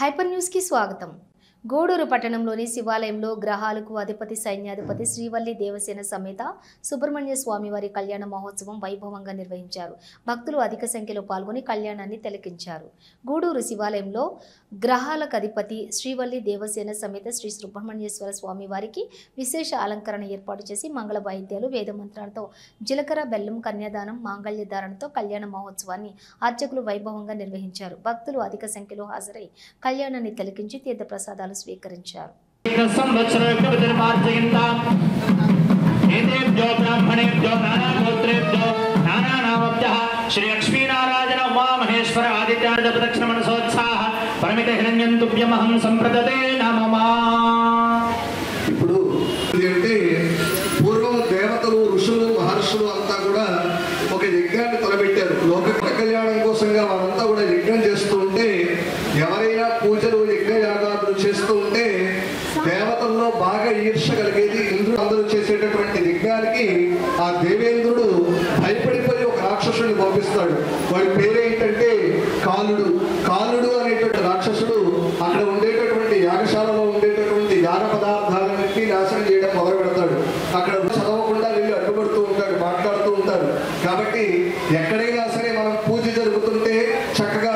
Hyper న్యూస్కి స్వాగతం. గూడూరు పట్టణంలోని శివాలయంలో గ్రహాలకు అధిపతి సైన్యాధిపతి శ్రీవల్లి దేవసేన సమేత సుబ్రహ్మణ్య స్వామివారి కళ్యాణ మహోత్సవం వైభవంగా నిర్వహించారు. భక్తులు అధిక సంఖ్యలో పాల్గొని కళ్యాణాన్ని తిలకించారు. గూడూరు శివాలయంలో గ్రహాలకు అధిపతి శ్రీవల్లి దేవసేన సమేత శ్రీ సుబ్రహ్మణ్యేశ్వర స్వామివారికి విశేష అలంకరణ ఏర్పాటు చేసి మంగళ వాయిద్యాలు, వేద మంత్రాలతో జీలకర్ర బెల్లం కన్యాదానం, మాంగళ్య ధారణతో కళ్యాణ మహోత్సవాన్ని అర్చకులు వైభవంగా నిర్వహించారు. భక్తులు అధిక సంఖ్యలో హాజరై కళ్యాణాన్ని తిలకించి తీర్థ ప్రసాదాలు స్వీకరించారు. శ్రీ లక్ష్మీనారాయణ ఉమామహేశ్వర ఆదిత్యార్థ ప్రదక్షిణ మనసోత్సాహ పరిమిత హిరణ్యం తుభ్యమహం సంప్రదతే నమమా. ఇప్పుడు అంటే పూర్వం దేవతలు, ఋషులు, మహర్షులు అంతా కూడా ఒక యజ్ఞాన్ని తలపెట్టారు. లోక కళ్యాణం కోసంగా వారంతా కూడా యజ్ఞం చేస్తూ ఉంటే, ఎవరైనా పూజలు యజ్ఞయాగాదులు చేస్తూ ఉంటే దేవతల్లో బాగా ఈర్ష కలిగేది. ఇంద్రుడు అందరూ చేసేటటువంటి యజ్ఞానికి ఆ దేవేంద్రుడు భయపడిపోయి ఒక రాక్షసుడిని పంపిస్తాడు. వాడి పేరేంటంటే కాలుడు. కాలుడు అనేటువంటి రాక్షసుడు అక్కడ ఉండేటటువంటి యాగశాలలో ఉండేటటువంటి యాగ పదార్థాలన్నింటినీ నాశనం చేయడం మొదలు పెడతాడు. అక్కడ చదవకుండా వెళ్ళి అడ్డుపడుతూ ఉంటాడు, మాట్లాడుతూ ఉంటారు. కాబట్టి ఎక్కడైనా సరే మనం పూజ జరుగుతుంటే చక్కగా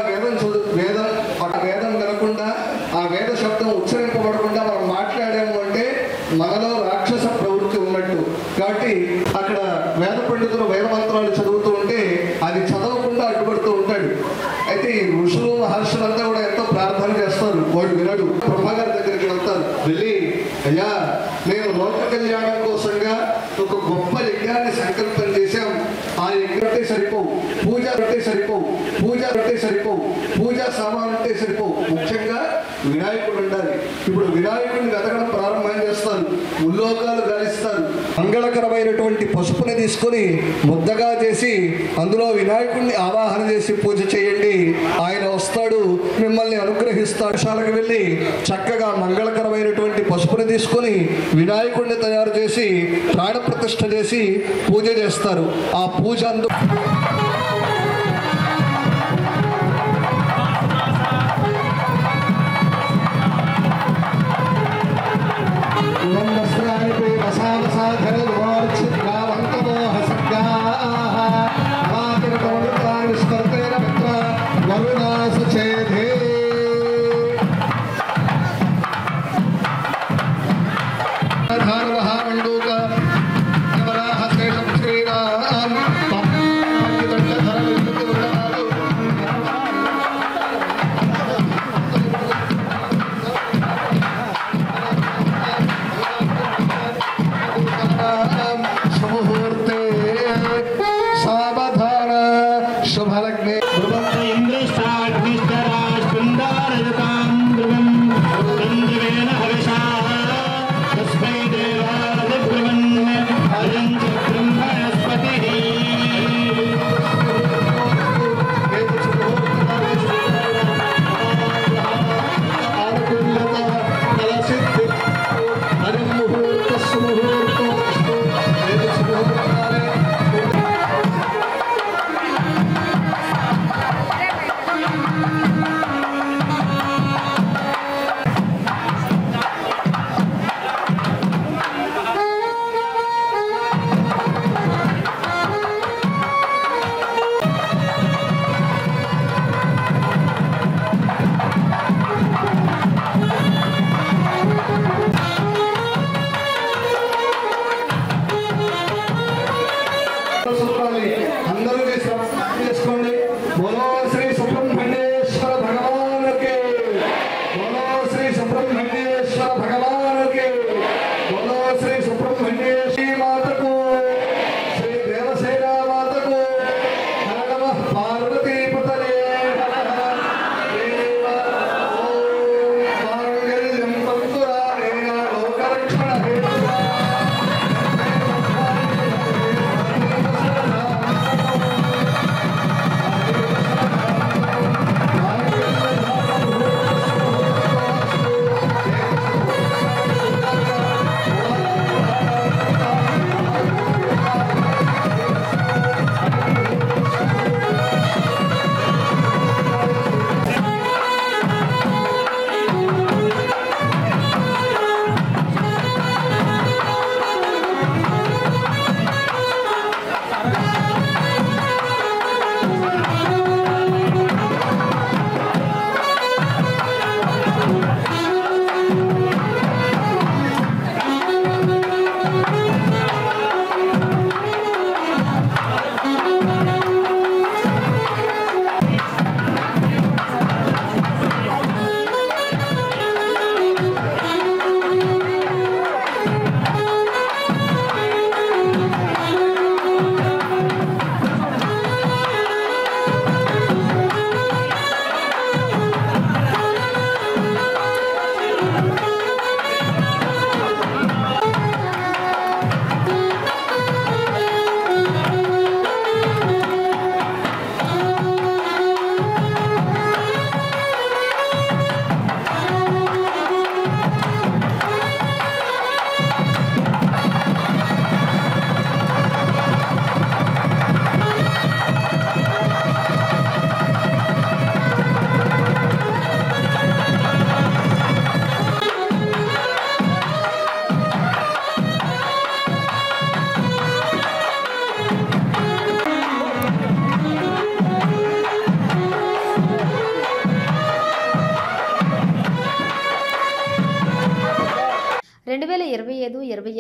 వేదం వినకుండా, ఆ వేద శబ్దం ఉచ్చరింపబడకుండా మనం మాట్లాడాము అంటే మనలో రాక్షస ప్రవృత్తి ఉన్నట్టు. కాబట్టి అక్కడ వేద పండితులు వేద మంత్రాలు చదువుతూ ఉంటే అది చదవకుండా అడ్డుపడుతూ ఉంటాడు. అయితే ఈ ఋషులు, మహర్షులంతా కూడా ఎంతో ప్రార్థన చేస్తారు. వాడు వినడు. బ్రహ్మగారి దగ్గరికి వెళ్తారు. వెళ్ళి, అయ్యా, మేము లోక కళ్యాణం కోసంగా ఒక గొప్ప యజ్ఞాన్ని సంకల్పం చేశాం. ఆ యజ్ఞం అంటే సరిపోవు, పూజ అంటే సరిపోవు, పూజా సామాన్ అంటే సరిపోవు. ముఖ్యంగా వినాయకుడు ఉండాలి. ఇప్పుడు వినాయకుడిని వెతకడం ప్రారంభం చేస్తారు. ఉల్లోకాలు గాలిస్తారు. మంగళకరమైనటువంటి పసుపుని తీసుకొని ముద్దగా చేసి అందులో వినాయకుడిని ఆవాహన చేసి పూజ చేయండి. ఆయన వస్తాడు, మిమ్మల్ని అనుగ్రహిస్తాడు. శాలకు వెళ్ళి చక్కగా మంగళకరమైనటువంటి పసుపుని తీసుకొని వినాయకుడిని తయారు చేసి ప్రాణ ప్రతిష్ఠ చేసి పూజ చేస్తారు. ఆ పూజ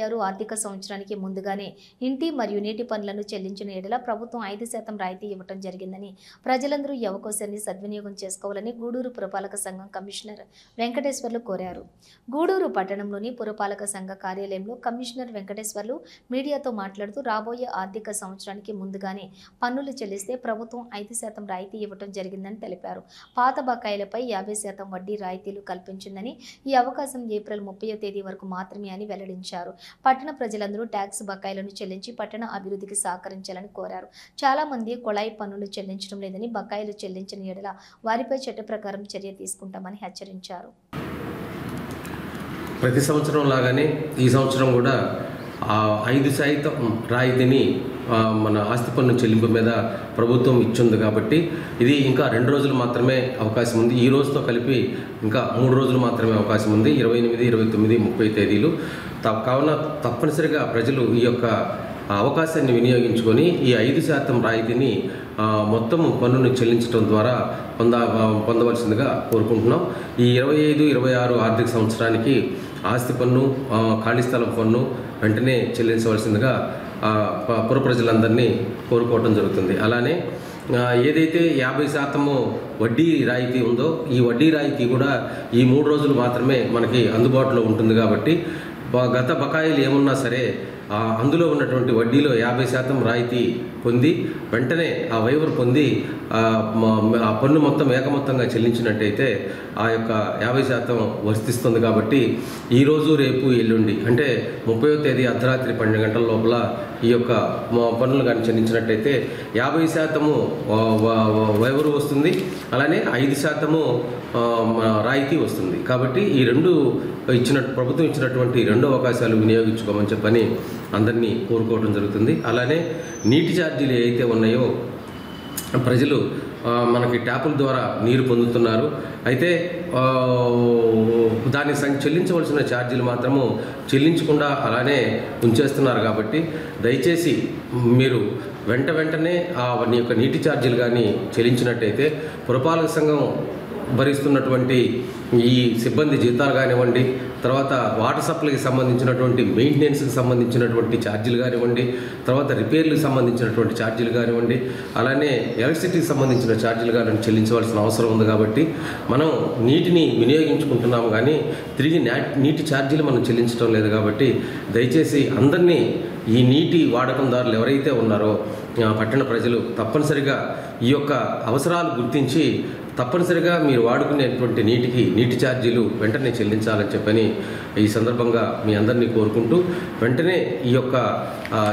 2025-26 ఆర్థిక సంవత్సరానికి ముందుగానే ఇంటి మరియు నీటి పన్నులను చెల్లించిన ఎడల ప్రభుత్వం 5% రాయితీ ఇవ్వడం జరిగిందని ప్రజలందరూ ఈ అవకాశాన్ని సద్వినియోగం చేసుకోవాలని గూడూరు పురపాలక సంఘం కమిషనర్ వెంకటేశ్వర్లు కోరారు. గూడూరు పట్టణంలోని పురపాలక సంఘ కార్యాలయంలో కమిషనర్ వెంకటేశ్వర్లు మీడియాతో మాట్లాడుతూ రాబోయే ఆర్థిక సంవత్సరానికి ముందుగానే పన్నులు చెల్లిస్తే ప్రభుత్వం 5% రాయితీ ఇవ్వడం జరిగిందని తెలిపారు. పాత బకాయిలపై 50% వడ్డీ రాయితీలు కల్పించిందని, ఈ అవకాశం ఏప్రిల్ 30వ తేదీ వరకు మాత్రమే అని వెల్లడించారు. పట్టణ ప్రజలందరూ ట్యాక్స్ బకాయిలను చెల్లించి పట్టణ అభివృద్ధికి సహకరించాలని కోరారు. చాలా మంది కొళాయి పన్నులు చెల్లించడం లేదని, బకాయిలు చెల్లించిన ఎడల వారిపై చట్ట ప్రకారం చర్య తీసుకుంటామని హెచ్చరించారు. ప్రతి సంవత్సరం లాగానే ఈ సంవత్సరం కూడా 5% రాయితీని మన ఆస్తి పన్ను చెల్లింపు మీద ప్రభుత్వం ఇచ్చింది కాబట్టి ఇది ఇంకా 2 రోజులు మాత్రమే అవకాశం ఉంది. ఈ రోజుతో కలిపి ఇంకా 3 రోజులు మాత్రమే అవకాశం ఉంది. 28, 29, 30 తేదీలు. కావున తప్పనిసరిగా ప్రజలు ఈ యొక్క అవకాశాన్ని వినియోగించుకొని ఈ 5% రాయితీని మొత్తం పన్నును చెల్లించడం ద్వారా పొందవలసిందిగా కోరుకుంటున్నాం. ఈ 25, 26 ఆర్థిక సంవత్సరానికి ఆస్తి పన్ను, ఖాళీ స్థలం పన్ను వెంటనే చెల్లించవలసిందిగా పుర ప్రజలందరినీ కోరుకోవడం జరుగుతుంది. అలానే ఏదైతే 50% వడ్డీ రాయితీ ఉందో ఈ వడ్డీ రాయితీ కూడా ఈ 3 రోజులు మాత్రమే మనకి అందుబాటులో ఉంటుంది కాబట్టి గత బకాయిలు ఏమున్నా సరే అందులో ఉన్నటువంటి వడ్డీలో 50% రాయితీ పొంది వెంటనే ఆ వైవర్ పొంది ఆ పన్ను మొత్తం ఏకమొత్తంగా చెల్లించినట్టయితే ఆ యొక్క 50% వర్తిస్తుంది. కాబట్టి ఈరోజు, రేపు, ఎల్లుండి అంటే 30వ తేదీ అర్ధరాత్రి 12 గంటల లోపల ఈ యొక్క పన్నులు కానీ చెల్లించినట్టయితే 50% వైవరు వస్తుంది, అలానే 5% రాయితీ వస్తుంది. కాబట్టి ఈ ప్రభుత్వం ఇచ్చినటువంటి 2 అవకాశాలు వినియోగించుకోమని చెప్పని అందరినీ కోరుకోవడం జరుగుతుంది. అలానే నీటి ఛార్జీలు ఏవైతే ఉన్నాయో ప్రజలు మనకి ట్యాపుల ద్వారా నీరు పొందుతున్నారు. అయితే దానికి చెల్లించవలసిన ఛార్జీలు మాత్రము చెల్లించకుండా అలానే ఉంచేస్తున్నారు. కాబట్టి దయచేసి మీరు వెంటనే మీ యొక్క నీటి ఛార్జీలు కానీ చెల్లించినట్టయితే పురపాలక సంఘం భరిస్తున్నటువంటి ఈ సిబ్బంది జీతాలు కానివ్వండి, తర్వాత వాటర్ సప్లైకి సంబంధించినటువంటి మెయింటెనెన్స్కి సంబంధించినటువంటి ఛార్జీలు కానివ్వండి, తర్వాత రిపేర్లకు సంబంధించినటువంటి ఛార్జీలు కానివ్వండి, అలానే ఎలక్ట్రిసిటీకి సంబంధించిన ఛార్జీలు కానీ చెల్లించవలసిన అవసరం ఉంది. కాబట్టి మనం నీటిని వినియోగించుకుంటున్నాము కానీ తిరిగి నీటి ఛార్జీలు మనం చెల్లించడం లేదు. కాబట్టి దయచేసి అందరినీ ఈ నీటి వాడకందారులు ఎవరైతే ఉన్నారో పట్టణ ప్రజలు తప్పనిసరిగా ఈ యొక్క అవసరాలు గుర్తించి తప్పనిసరిగా మీరు వాడుకునేటువంటి నీటి ఛార్జీలు వెంటనే చెల్లించాలని చెప్పని ఈ సందర్భంగా మీ అందరినీ కోరుకుంటూ వెంటనే ఈ యొక్క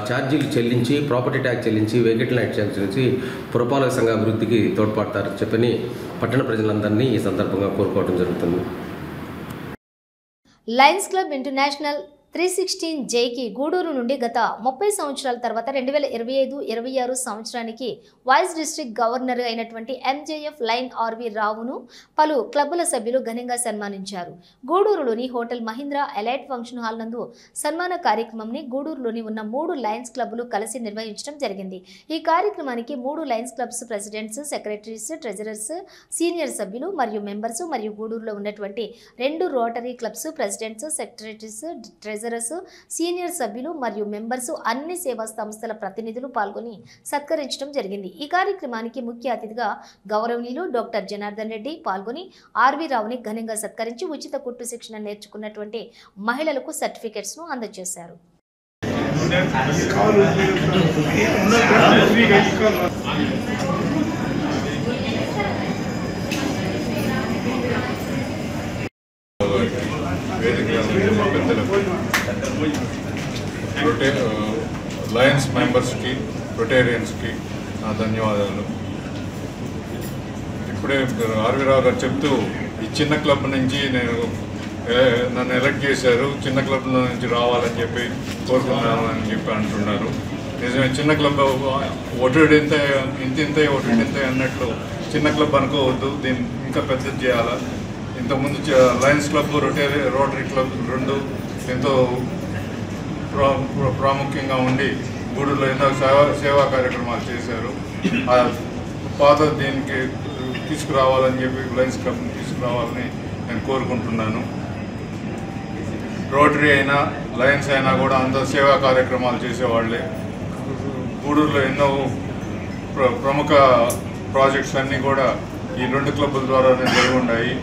ఛార్జీలు చెల్లించి ప్రాపర్టీ ట్యాక్స్ చెల్లించి వెహికల్ ట్యాక్స్ చెల్లించి పురపాలక సంఘ అభివృద్ధికి తోడ్పడతారని చెప్పని పట్టణ ప్రజలందరినీ ఈ సందర్భంగా కోరుకోవడం జరుగుతుంది. లయన్స్ క్లబ్ ఇంటర్నేషనల్ 316Jకి గూడూరు నుండి గత 30 సంవత్సరాల తర్వాత 2025-26 సంవత్సరానికి వైస్ డిస్ట్రిక్ట్ గవర్నర్ అయినటువంటి MJF లైన్ ఆర్వి రావును పలు క్లబ్బుల సభ్యులు ఘనంగా సన్మానించారు. గూడూరులోని hotel Mahindra elite function hall నందు సన్మాన కార్యక్రమంని గూడూరులోని ఉన్న 3 లయన్స్ క్లబ్లు కలిసి నిర్వహించడం జరిగింది. ఈ కార్యక్రమానికి 3 lions clubs presidents, secretaries, treasurers, senior సభ్యులు మరియు మెంబర్స్ మరియు గూడూరులో ఉన్నటువంటి 2 rotary clubs presidents, secretaries, senior సభ్యులు మరియు మెంబర్స్, అన్ని సేవా సంస్థల ప్రతినిధులు పాల్గొని సత్కరించడం జరిగింది. ఈ కార్యక్రమానికి ముఖ్య అతిథిగా గౌరవనీయులు డాక్టర్ జనార్దన్ రెడ్డి పాల్గొని ఆర్వి రావుని ఘనంగా సత్కరించి ఉచిత కుట్టు శిక్షణ నేర్చుకున్నటువంటి మహిళలకు సర్టిఫికెట్స్ ను అందజేశారు. లయన్స్ మెంబర్స్కి, రొటేరియన్స్కి నా ధన్యవాదాలు. ఇప్పుడే ఆర్వి రావు గారు చెప్తూ ఈ చిన్న క్లబ్ నుంచి నన్ను ఎలక్ట్ చేశారు, చిన్న క్లబ్లో నుంచి రావాలని చెప్పి కోరుకున్నాను అని చెప్పి అంటున్నారు. నిజమే, చిన్న క్లబ్ ఒడ్డు ఇంతే అన్నట్లు చిన్న క్లబ్ అనుకోవద్దు, దీన్ని ఇంకా పెద్దది చేయాలా. ఇంతకుముందు లయన్స్ క్లబ్, రోటరీ క్లబ్ 2 ఎంతో ప్రాముఖ్యంగా ఉండి గూడూరులో ఎన్నో సేవా కార్యక్రమాలు చేశారు. ఆ పాత దీనికి తీసుకురావాలని చెప్పి లయన్స్ క్లబ్ని తీసుకురావాలని నేను కోరుకుంటున్నాను. రోటరీ అయినా లయన్స్ అయినా కూడా అందరూ సేవా కార్యక్రమాలు చేసేవాళ్ళే. గూడూరులో ఎన్నో ప్రముఖ ప్రాజెక్ట్స్ అన్నీ కూడా ఈ 2 క్లబ్బుల ద్వారానే జరిగి ఉన్నాయి.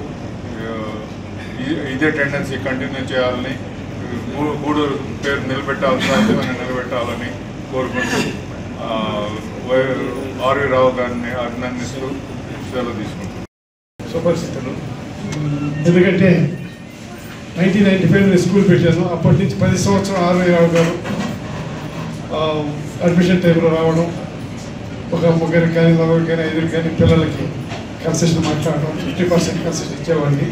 ఇదే టెండెన్సీ కంటిన్యూ చేయాలని, గూడూరు పేరు నిలబెట్టాలని కోరుకుంటూ ఆర్వి రావు గారిని అభినందిస్తూ సెలవు తీసుకుంటాం. సుపరిస్థితులు ఎందుకంటే 1995 స్కూల్ పెట్టాను. అప్పటి నుంచి 10 సంవత్సరం ఆర్వి రావు గారు అడ్మిషన్ టైంలో రావడం, ఒక 3 కానీ 4 కానీ 5 కానీ పిల్లలకి కన్సెషన్ మాట్లాడడం, 50% కన్సెషన్ ఇచ్చేవాడిని.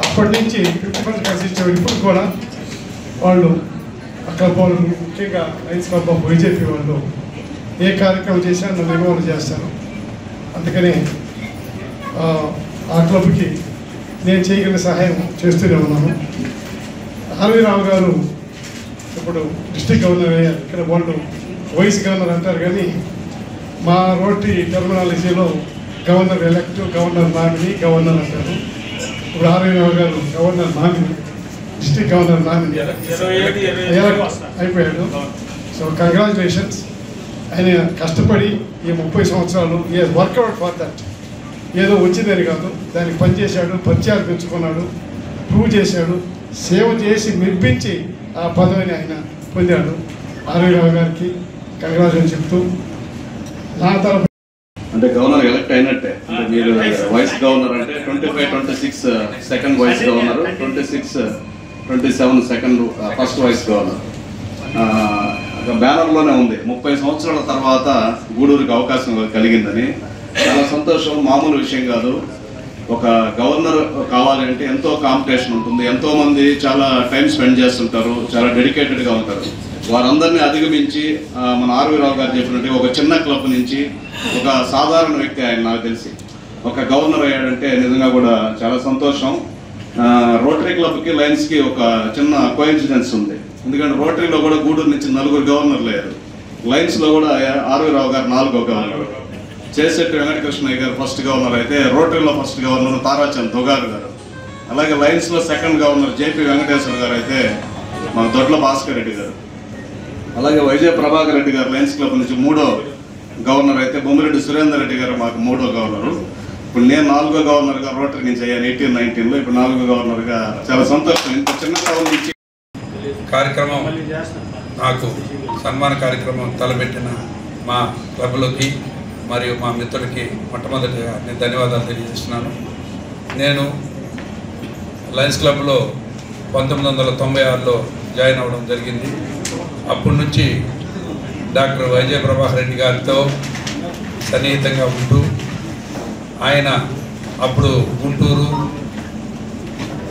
అప్పటి నుంచి 50% కన్సెషన్ ఇచ్చేవాడు. ఇప్పుడు కూడా వాళ్ళు క్లబ్ వాళ్ళు, ముఖ్యంగా లయన్స్ క్లబ్ ఆఫ్ వైజేపీ వాళ్ళు ఏ కార్యక్రమం చేసినా నన్ను ఇన్వాల్వ్ చేస్తాను. అందుకని ఆ క్లబ్కి నేను చేయగలిగిన సహాయం చేస్తూనే ఉన్నాను. ఆర్వి రావు గారు ఇప్పుడు డిస్ట్రిక్ట్ గవర్నర్ అయ్యారు. ఇక్కడ వాళ్ళు వైస్ గవర్నర్ అంటారు, కానీ మా రోటరీ టెర్మినాలజీలో governor elect, governor nominee, governor అంటారు. ఇప్పుడు ఆర్వి రావు గారు governor nominee, district governor nominee అయిపోయాడు. So congratulations. ఆయన కష్టపడి ఈ 30 సంవత్సరాలు వర్కౌట్ ఫర్ దట్. ఏదో వచ్చిందని కాదు, దానికి పనిచేశాడు, పరిచయాలు పెంచుకున్నాడు, ప్రూవ్ చేశాడు, సేవ చేసి మెప్పించి ఆ పదవిని ఆయన పొందాడు. ఆర్వి రావు గారికి కంగ్రాచులేషన్ చెప్తూ నా తరఫు అంటే గవర్నర్ ఎలక్ట్ అయినట్టే. అంటే మీరు వైస్ గవర్నర్ అంటే 25-26 second vice governor, 26-27 second first vice governor. బ్యానర్లోనే ఉంది 30 సంవత్సరాల తర్వాత గూడూరుకి అవకాశం కలిగిందని. చాలా సంతోషం, మామూలు విషయం కాదు. ఒక గవర్నర్ కావాలంటే ఎంతో కాంపిటీషన్ ఉంటుంది, ఎంతోమంది చాలా టైం స్పెండ్ చేస్తుంటారు, చాలా డెడికేటెడ్గా ఉంటారు. వారందరినీ అధిగమించి మన ఆర్వి రావు గారు చెప్పినట్టు ఒక చిన్న క్లబ్ నుంచి ఒక సాధారణ వ్యక్తి ఆయన నాకు తెలిసి ఒక గవర్నర్ అయ్యాడంటే నిజంగా కూడా చాలా సంతోషం. రోటరీ క్లబ్కి లయన్స్కి ఒక చిన్న కోఇన్సిడెన్స్ ఉంది. ఎందుకంటే రోటరీలో కూడా గూడూరు నుంచి 4 గవర్నర్లు అయ్యారు. లయన్స్లో కూడా ఆర్వి రావు గారు 4వ గవర్నర్, చేసేట్టు వెంకటకృష్ణయ్య గారు ఫస్ట్ గవర్నర్ అయితే రోటరీలో ఫస్ట్ గవర్నర్ తారాచంద్ దొగారు గారు. అలాగే లయన్స్లో సెకండ్ గవర్నర్ జేపీ వెంకటేశ్వర గారు అయితే మన దొడ్ల భాస్కర్ రెడ్డి గారు. అలాగే వైజే ప్రభాకర్ రెడ్డి గారు లయన్స్ క్లబ్ నుంచి 3వ గవర్నర్ అయితే బొమ్మిరెడ్డి సురేందర్ రెడ్డి గారు మాకు 3వ గవర్నరు. ఇప్పుడు నేను 4వ గవర్నర్గా రోటరీ నుంచి అయ్యాను 18-19లో. ఇప్పుడు 4వ గవర్నర్గా చాలా సంతోషం. ఇంత చిన్న క్లబ్ నుంచి కార్యక్రమం, నాకు సన్మాన కార్యక్రమం తలపెట్టిన మా క్లబ్లోకి మరియు మా మిత్రులకి మొట్టమొదటిగా నేను ధన్యవాదాలు తెలియజేస్తున్నాను. నేను లయన్స్ క్లబ్లో 1996లో జాయిన్ అవ్వడం జరిగింది. అప్పటి నుంచి డాక్టర్ వైజే ప్రభాకర్ రెడ్డి గారితో సన్నిహితంగా ఉంటూ, ఆయన అప్పుడు గుంటూరు,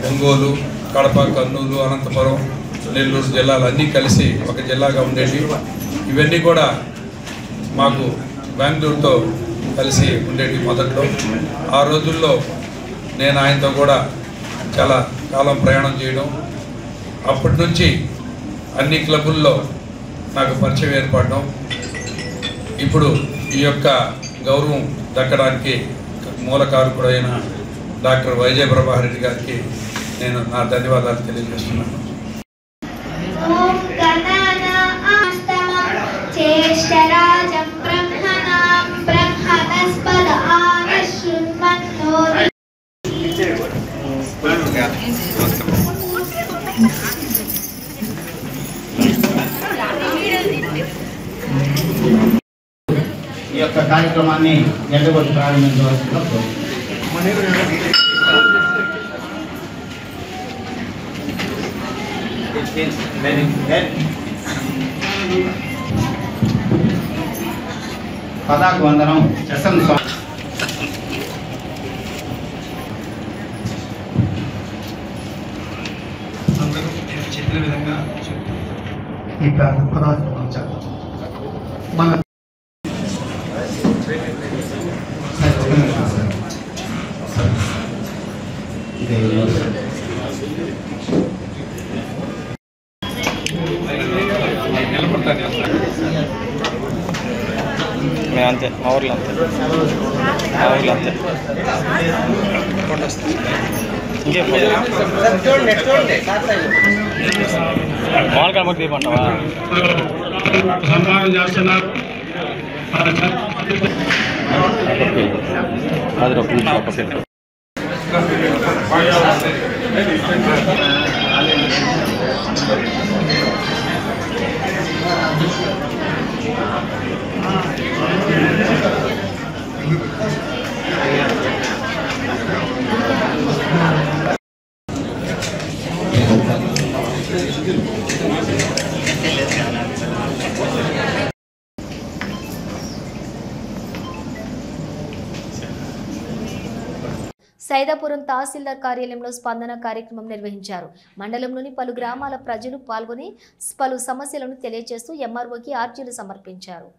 ఒంగోలు, కడప, కర్నూలు, అనంతపురం, నెల్లూరు జిల్లాలు అన్నీ కలిసి ఒక జిల్లాగా ఉండేవి. ఇవన్నీ కూడా మాకు బెంగళూరుతో కలిసి ఉండేవి మొదట్లో. ఆ రోజుల్లో నేను ఆయనతో కూడా చాలా కాలం ప్రయాణం చేయడం, అప్పటి నుంచి అన్ని క్లబ్బుల్లో నాకు పరిచయం ఏర్పడడం, ఇప్పుడు ఈ యొక్క గౌరవం దక్కడానికి మూల కారకుడైన డాక్టర్ వైజే ప్రభాకర్ రెడ్డి గారికి నేను నా ధన్యవాదాలు తెలియజేస్తున్నాను. ఈ యొక్క కార్యక్రమాన్ని ఎల్లగొట్టి ప్రారంభించవలసిందిగా పతాక వందనం శశం స్వామి. అందరూ నేను చెప్పిన విధంగా ఈ పదార్థం మన అంతే మా ఊర్లో అంతే, మా ఊర్లో అంతే. సంపాదన చేస్తున్నారు. సైదాపురం తహసీల్దార్ కార్యాలయంలో స్పందన కార్యక్రమం నిర్వహించారు. మండలంలోని పలు గ్రామాల ప్రజలు పాల్గొని పలు సమస్యలను తెలియజేస్తూ ఎంఆర్ఓకి అర్జీలు సమర్పించారు.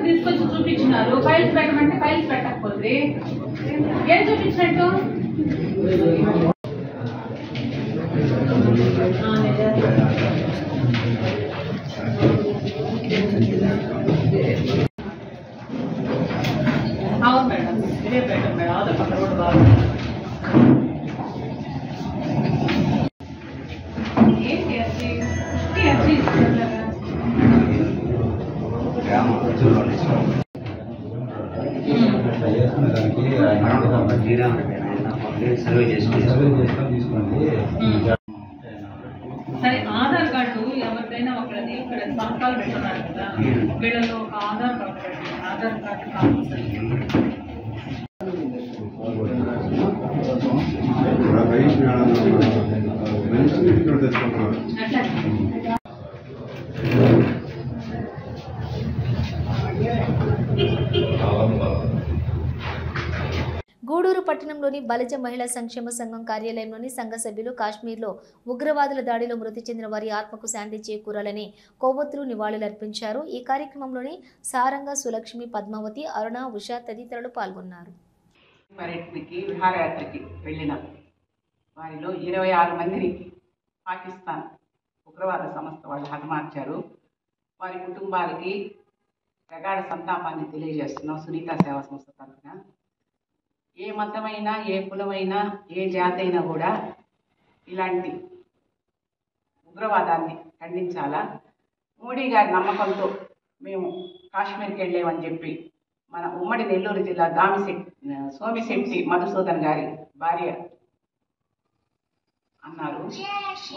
తీసుకొచ్చి చూపించినారు. ఫైల్స్ పెట్టమంటే ఫైల్స్ పెట్టకపోతే ఏం చూపించినట్టు? అవును మేడం, ఇదే పెట్టండి మేడం. ఆధార్ పక్కన కూడా బాగుంది. ఏంటి అర్జీ సరే, ఆధార్ కార్డు ఎవరికైనా ఒకరిది ఇక్కడ సంతకాలు పెట్టున్నారు కదా, వీళ్ళలో ఒక ఆధార్ కార్డు పెట్టండి. ఆధార్ కార్డు కావాలి. గూడూరు పట్టణంలోని బలిజ మహిళా సంక్షేమ సంఘం కార్యాలయంలోని సంఘ సభ్యులు కాశ్మీర్లో ఉగ్రవాదుల దాడిలో మృతి చెందిన వారి ఆత్మకు శాంతి చేకూరాలని కొవ్వొత్తులు నివాళులర్పించారు. ఈ కార్యక్రమంలోని సారంగ, సులక్ష్మి, పద్మావతి, అరుణ, ఉష తదితరులు పాల్గొన్నారు. పర్యటనకి విహారయాత్రకి వెళ్ళిన వారిలో 26 మందిని పాకిస్తాన్ ఉగ్రవాద సంస్థ వాళ్ళు హతమార్చారు. వారి కుటుంబాలకి ప్రగాఢ సంతాపాన్ని తెలియజేస్తున్నాం సునీత సేవా సంస్థ తరఫున. ఏ మతమైనా, ఏ కులమైనా, ఏ జాతి అయినా కూడా ఇలాంటి ఉగ్రవాదాన్ని ఖండించాలా. మోడీ గారి నమ్మకంతో మేము కాశ్మీర్కి వెళ్ళామని చెప్పి మన ఉమ్మడి నెల్లూరు జిల్లా సోమిశెట్టి మధుసూదన్ గారి భార్య అన్నారు.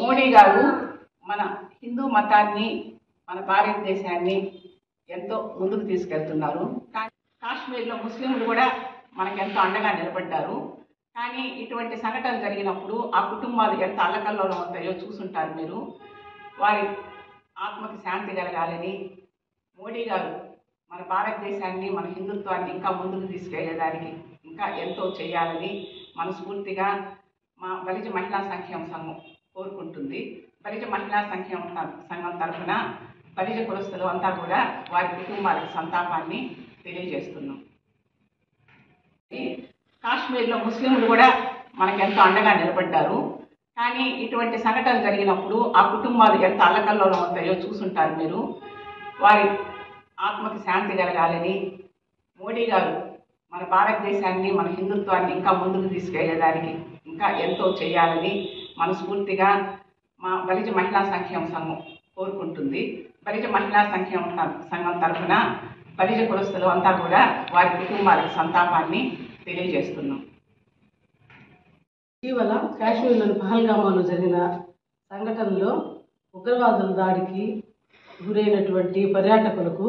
మోడీ గారు మన హిందూ మతాన్ని, మన భారతదేశాన్ని ఎంతో ముందుకు తీసుకెళ్తున్నారు. కాశ్మీర్లో ముస్లింలు కూడా మనకెంతో అండగా నిలబడ్డారు. కానీ ఇటువంటి సంఘటనలు జరిగినప్పుడు ఆ కుటుంబాలు ఎంత అల్లకల్లోనే ఉంటాయో చూసుంటారు మీరు. వారి ఆత్మకి శాంతి కలగాలని మోడీ గారు మన భారతదేశాన్ని, మన హిందుత్వాన్ని ఇంకా ముందుకు తీసుకెళ్లేదానికి ఇంకా ఎంతో చేయాలని మనస్ఫూర్తిగా మా బలిజ మహిళా సంక్షేమ సంఘం కోరుకుంటుంది. బలిజ మహిళా సంక్షేమ సంఘం తరఫున బలిజ కులస్తులు అంతా కూడా వారి కుటుంబాలకు సంతాపాన్ని తెలియజేస్తున్నాం. కాశ్మీర్లో ముస్లింలు కూడా మనకెంతో అండగా నిలబడ్డారు. కానీ ఇటువంటి సంఘటనలు జరిగినప్పుడు ఆ కుటుంబాలు ఎంత అల్లకల్లోనే ఉంటాయో చూసుంటారు మీరు. వారి ఆత్మకి శాంతి కలగాలని మోడీ గారు మన భారతదేశాన్ని, మన హిందుత్వాన్ని ఇంకా ముందుకు తీసుకెళ్లేదానికి ఇంకా ఎంతో చేయాలని మనస్ఫూర్తిగా మా బలిజ మహిళా సంక్షేమ సంఘం కోరుకుంటుంది. బలిజ మహిళా సంక్షేమ సంఘం తరఫున బలిజ కులస్తులు అంతా కూడా వారి కుటుంబాలకు సంతాపాన్ని తెలియజేస్తున్నాం. ఇటీవల కాశ్మీర్లోని పహల్గామాలో జరిగిన సంఘటనలో ఉగ్రవాదుల దాడికి గురైనటువంటి పర్యాటకులకు,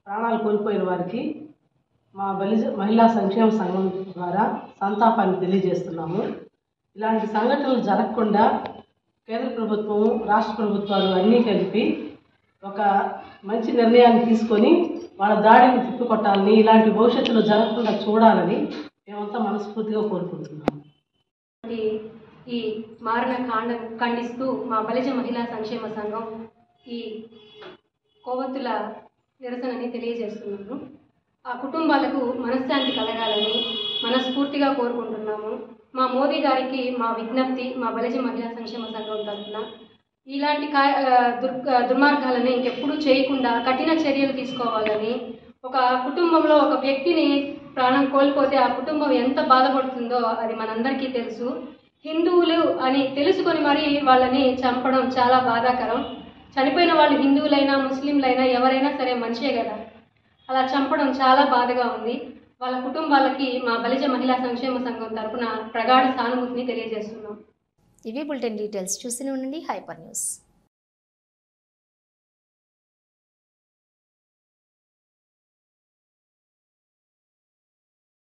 ప్రాణాలు కోల్పోయిన వారికి మా బలిజ మహిళా సంక్షేమ సంఘం ద్వారా సంతాపాన్ని తెలియజేస్తున్నాము. ఇలాంటి సంఘటనలు జరగకుండా కేంద్ర ప్రభుత్వం, రాష్ట్ర ప్రభుత్వాలు అన్నీ కలిపి ఒక మంచి నిర్ణయాన్ని తీసుకొని వాళ్ళ దాడిని తిప్పికొట్టాలని, ఇలాంటి భవిష్యత్తులో జరగకుండా చూడాలని మేమంతా మనస్ఫూర్తిగా కోరుకుంటున్నాము. ఈ మారణ కాండం ఖండిస్తూ మా బలిజ మహిళా సంక్షేమ సంఘం ఈ కోవత్తుల నిరసనని తెలియజేస్తున్నాము. ఆ కుటుంబాలకు మనశ్శాంతి కలగాలని మనస్ఫూర్తిగా కోరుకుంటున్నాము. మా మోదీ గారికి మా విజ్ఞప్తి, మా బలిజ మహిళా సంక్షేమ సంఘం తరఫున ఇలాంటి దుర్మార్గాలను ఇంకెప్పుడు చేయకుండా కఠిన చర్యలు తీసుకోవాలని, ఒక కుటుంబంలో ఒక వ్యక్తిని ప్రాణం కోల్పోతే ఆ కుటుంబం ఎంత బాధపడుతుందో అది మనందరికీ తెలుసు. హిందువులు అని తెలుసుకొని మరీ వాళ్ళని చంపడం చాలా బాధాకరం. చనిపోయిన వాళ్ళు హిందువులైనా ముస్లింలైనా ఎవరైనా సరే మనిషే కదా, అలా చంపడం చాలా బాధగా ఉంది. వాళ్ళ కుటుంబాలకి మా బలిజ మహిళా సంక్షేమ సంఘం తరఫున ప్రగాఢ సానుభూతిని తెలియజేస్తున్నాం. ఇవి బులెటిన్ డీటెయిల్స్. చూస్తూనే ఉండండి హైపర్ న్యూస్.